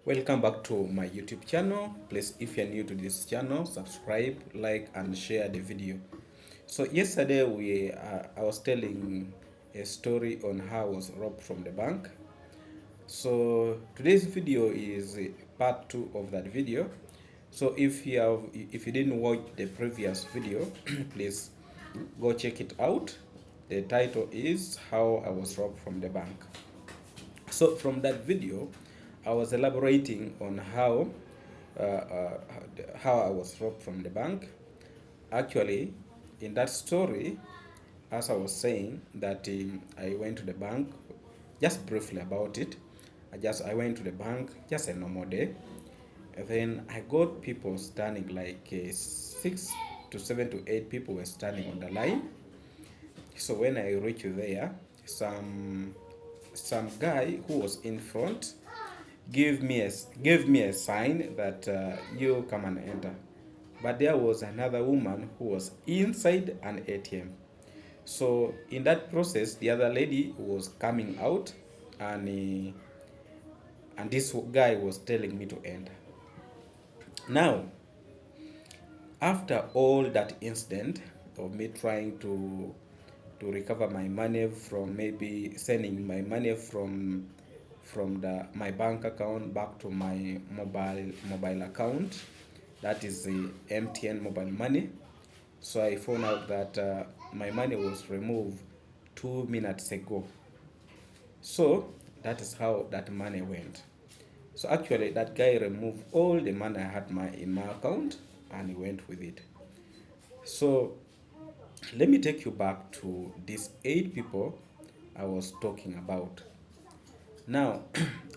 Welcome back to my YouTube channel. Please, if you're new to this channel, subscribe, like, and share the video. So yesterday I was telling a story on how I was robbed from the bank. So today's video is part 2 of that video. So if you didn't watch the previous video, please go check it out. The title is How I Was Robbed from the Bank. So from that video, I was elaborating on how I was robbed from the bank. Actually, in that story, as I was saying that I went to the bank, just briefly about it. I went to the bank just a normal day. And then I got people standing like 6 to 7 to 8 people were standing on the line. So when I reached there, some guy who was in front gave me a sign that you come and enter. But there was another woman who was inside an ATM. So in that process, the other lady was coming out, and this guy was telling me to enter. Now, after all that incident of me trying to recover my money from maybe sending my money from my bank account back to my mobile account, that is the MTN mobile money. So I found out that my money was removed 2 minutes ago. So that is how that money went. So actually that guy removed all the money I had in my account and he went with it. So let me take you back to these 8 people I was talking about. Now,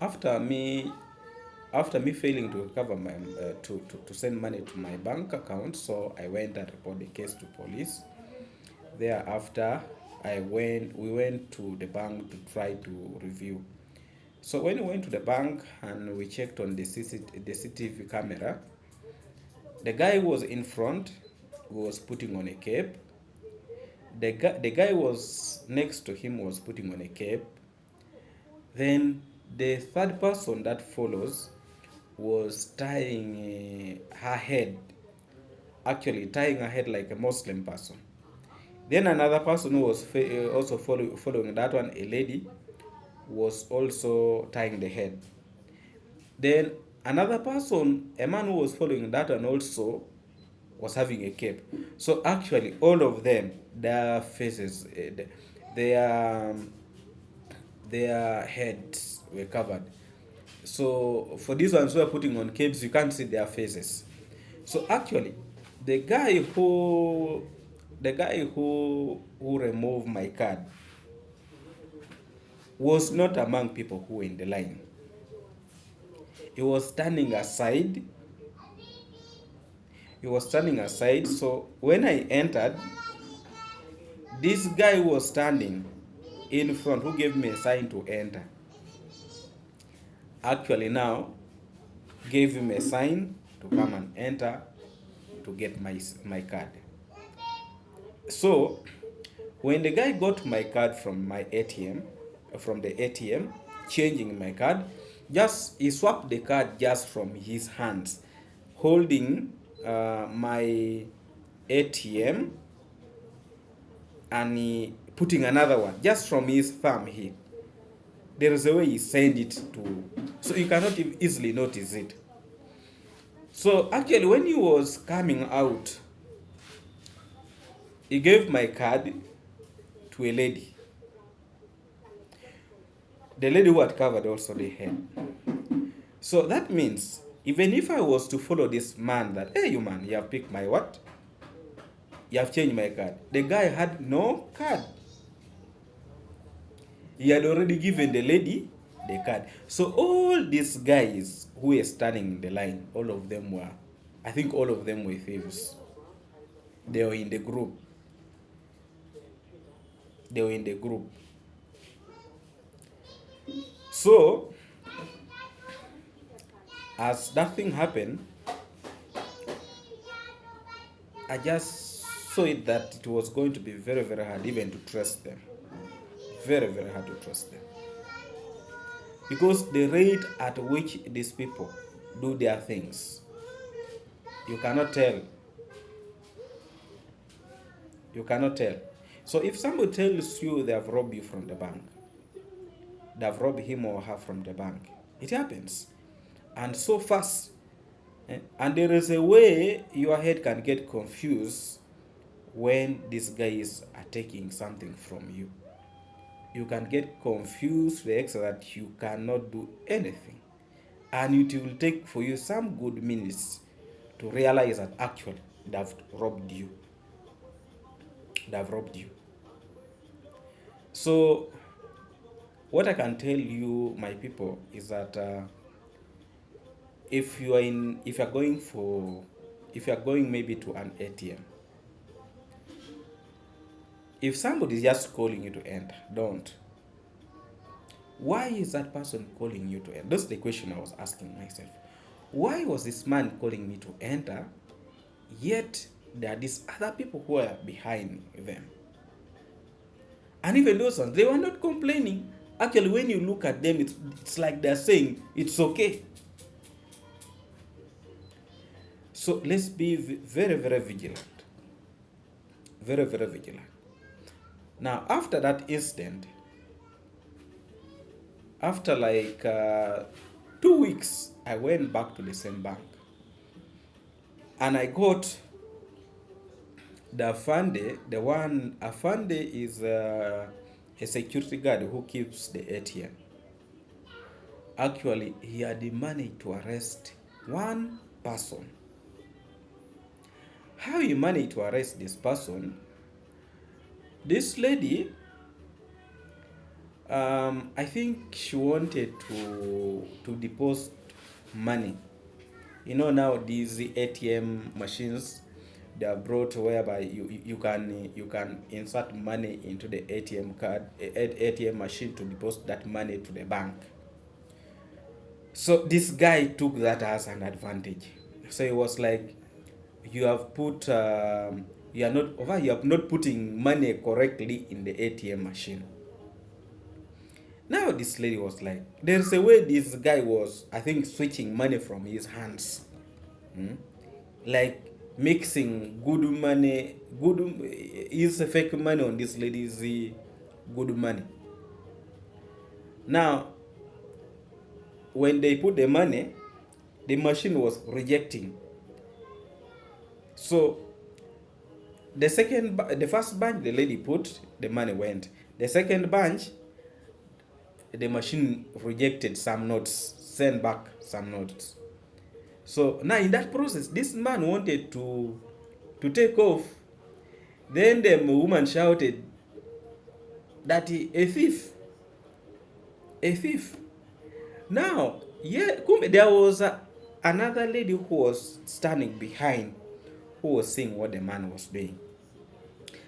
after me failing to recover my to send money to my bank account, so I went and reported the case to police. Thereafter, we went to the bank to try to review. So when we went to the bank and we checked on the CCTV camera, the guy who was in front was putting on a cape. The guy was next to him was putting on a cape. Then the third person that follows was tying her head, actually tying her head like a Muslim person. Then another person who was also following that one, a lady, was also tying the head. Then another person, a man who was following that one also was having a cape. So actually all of them, their faces, their their heads were covered. So for these ones who are putting on capes, you can't see their faces. So actually, the guy who removed my card was not among people who were in the line. He was standing aside. So when I entered, this guy who was standing in front, who gave me a sign to enter, actually now gave him a sign to come and enter to get my card. So when the guy got my card from the ATM, changing my card, he swapped the card just from his hands, holding my ATM, and he putting another one just from his thumb here. There is a way he sent it to, so you cannot easily notice it. So actually when he was coming out, he gave my card to a lady. The lady who had covered also the head. So that means even if I was to follow this man that, hey, you man, you have picked my what? You have changed my card. The guy had no card. He had already given the lady the card. So all these guys who were standing in the line, I think all of them were thieves. They were in the group. So as that thing happened, I just saw it that it was going to be very, very hard even to trust them. Very, very hard to trust them. because the rate at which these people do their things, you cannot tell. You cannot tell. So if somebody tells you they have robbed you from the bank, they have robbed him or her from the bank, it happens. And so fast. And there is a way your head can get confused when these guys are taking something from you. You can get confused the extent that you cannot do anything. And it will take for you some good minutes to realize that actually they've robbed you. They've robbed you. So what I can tell you, my people, is that if you are going maybe to an ATM, if somebody is just calling you to enter, don't. Why is that person calling you to enter? That's the question I was asking myself. Why was this man calling me to enter, yet there are these other people who are behind them? And even those ones, they were not complaining. Actually, when you look at them, it's like they're saying, it's okay. So let's be very, very vigilant. Very, very vigilant. Now, after that incident, after like 2 weeks, I went back to the same bank. And I got the Afande. The one, Afande is a security guard who keeps the ATM. Actually, he had the money to arrest one person. How he managed to arrest this person? This lady, I think she wanted to deposit money. You know, now these ATM machines, they are brought whereby you can insert money into the ATM machine to deposit that money to the bank. So this guy took that as an advantage. So he was like, you have put you are not putting money correctly in the ATM machine. Now this lady was like, there's a way this guy was, I think, switching money from his hands. Like mixing good money, is fake money on this lady's good money. Now, when they put the money, the machine was rejecting. So the first bunch the lady put, the money went. The second bunch, the machine rejected some notes, sent back some notes. So now in that process, this man wanted to take off. Then the woman shouted that a thief. A thief. Now, yeah, there was another lady who was standing behind, who was seeing what the man was doing.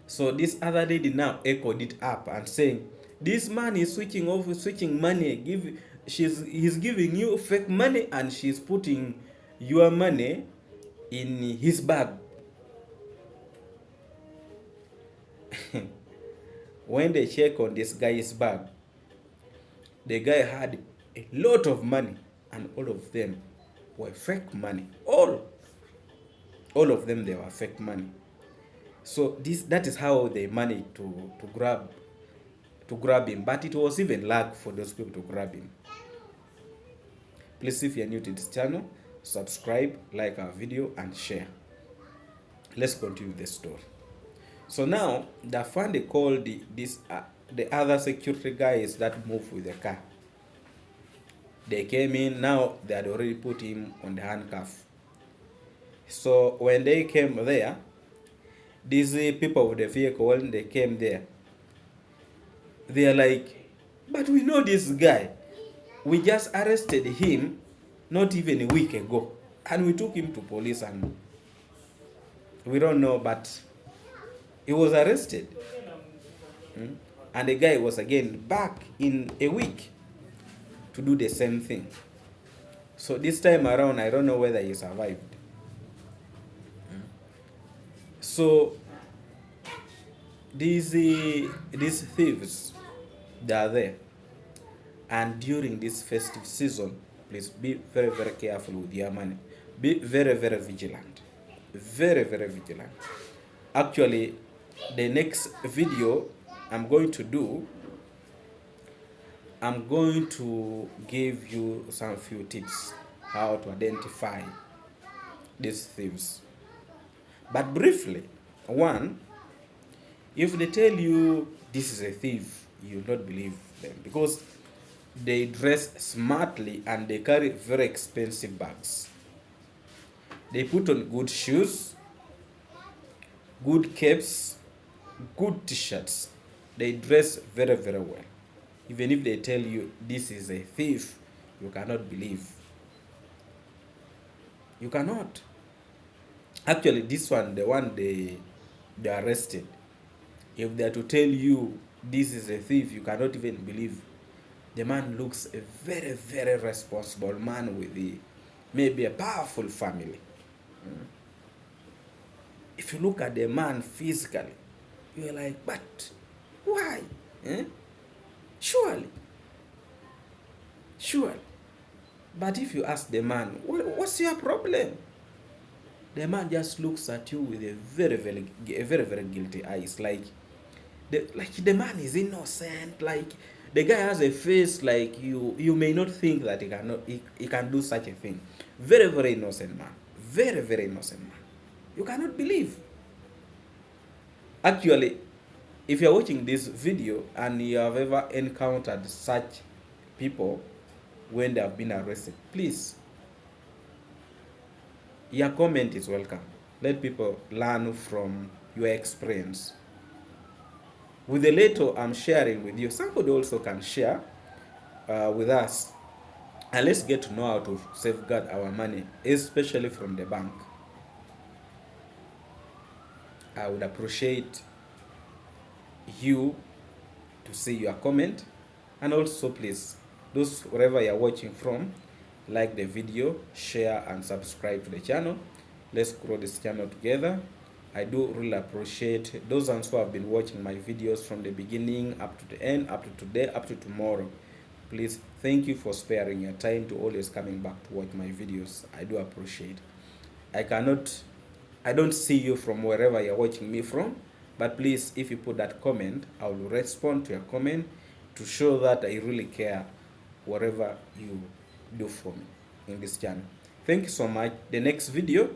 So this other lady now echoed it up and saying, this man is switching money. He's giving you fake money and she's putting your money in his bag. When they check on this guy's bag, the guy had a lot of money, and all of them were fake money. All of them, they were fake money. So that is how they managed to grab him. But it was even luck for those people to grab him. Please, if you are new to this channel, subscribe, like our video, and share. Let's continue the story. So now the Afande called the other security guys that moved with the car. They came in. Now they had already put him on the handcuff. So when they came there, these people with the vehicle, when they came there, they are like, but we know this guy. We just arrested him not even a week ago. And we took him to police and we don't know, but he was arrested. And the guy was again back in a week to do the same thing. So this time around, I don't know whether he survived. So these thieves, they are there. And during this festive season, please be very, very careful with your money. Be very, very vigilant. Very, very vigilant. Actually, the next video I'm going to do, I'm going to give you some few tips how to identify these thieves. But briefly, one, if they tell you this is a thief, you will not believe them because they dress smartly and they carry very expensive bags. They put on good shoes, good capes, good t-shirts. They dress very, very well. Even if they tell you this is a thief, you cannot believe. You cannot. Actually, this one, the one they arrested, if they are to tell you this is a thief, you cannot even believe. The man looks a very, very responsible man with maybe a powerful family. If you look at the man physically, you're like, but why? Surely. But if you ask the man, what's your problem? The man just looks at you with a very, very guilty eyes. Like the man is innocent. Like the guy has a face like you may not think that he can do such a thing. Very, very innocent man. Very, very innocent man. You cannot believe. Actually, if you're watching this video and you have ever encountered such people when they have been arrested, please, your comment is welcome. Let people learn from your experience. With the little I'm sharing with you, somebody also can share with us, and let's get to know how to safeguard our money, especially from the bank. I would appreciate you to see your comment, and also please, those wherever you're watching from, like the video, share and subscribe to the channel. Let's grow this channel together. I do really appreciate those ones who have been watching my videos from the beginning up to the end, up to today, up to tomorrow. Please, thank you for sparing your time to always coming back to watch my videos. I do appreciate. I don't see you from wherever you're watching me from, but please, if you put that comment, I will respond to your comment to show that I really care whatever you do for me in this channel. Thank you so much. The next video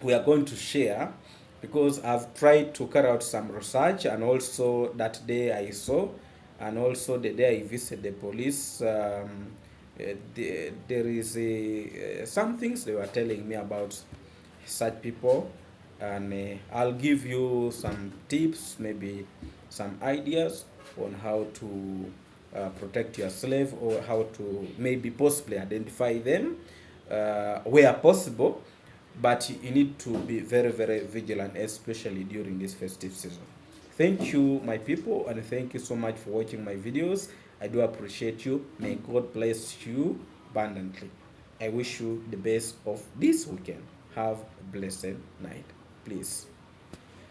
we are going to share, because I've tried to carry out some research, and also that day I saw, and also the day I visited the police, there is some things they were telling me about such people, and I'll give you some tips, maybe some ideas on how to protect your slave, or how to maybe possibly identify them where possible. But you need to be very, very vigilant, especially during this festive season. Thank you, my people, and thank you so much for watching my videos. I do appreciate you. May God bless you abundantly. I wish you the best of this weekend. Have a blessed night. Please.